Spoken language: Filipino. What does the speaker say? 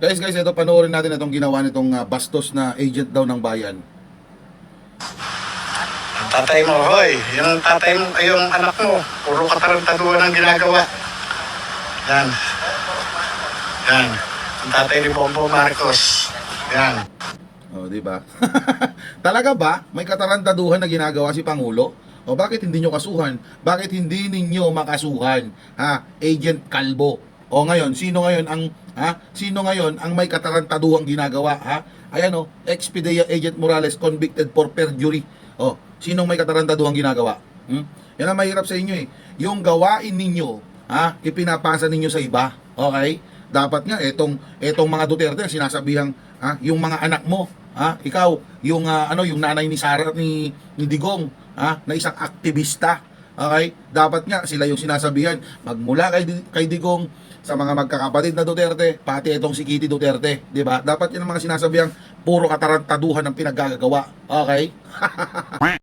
Guys, ito panoorin natin itong ginawa nitong bastos na agent daw ng bayan. Ang tatay mo, hoy, yung tatay mo, yung anak mo, puro katarantaduhan ang ginagawa. Yan. Yan. Ang tatay ni Bongbong Marcos. Yan. O, di ba? Talaga ba may katarantaduhan na ginagawa si Pangulo? O bakit hindi nyo kasuhan? Bakit hindi ninyo makasuhan? Ha? Agent Calvo. O ngayon, sino ngayon ang may katarantaduhang ginagawa, ha? Ayan o, ex-PDEA Agent Morales convicted for perjury. O, sinong may katarantaduhang ginagawa? Yan ang mahirap sa inyo eh. Yung gawain ninyo, ha, ipinapasa ninyo sa iba. Okay? Dapat nga etong mga Duterte sinasabihan, ha, yung mga anak mo, ha, ikaw, yung yung nanay ni Sara ni Digong, ha, na isang aktivista. Okay? Dapat nga sila yung sinasabihan magmula kay Digong sa mga magkakapatid na Duterte, pati itong si Kitty Duterte, di ba? Dapat yan ang mga sinasabihan puro katarantaduhan ng pinaggagawa. Okay?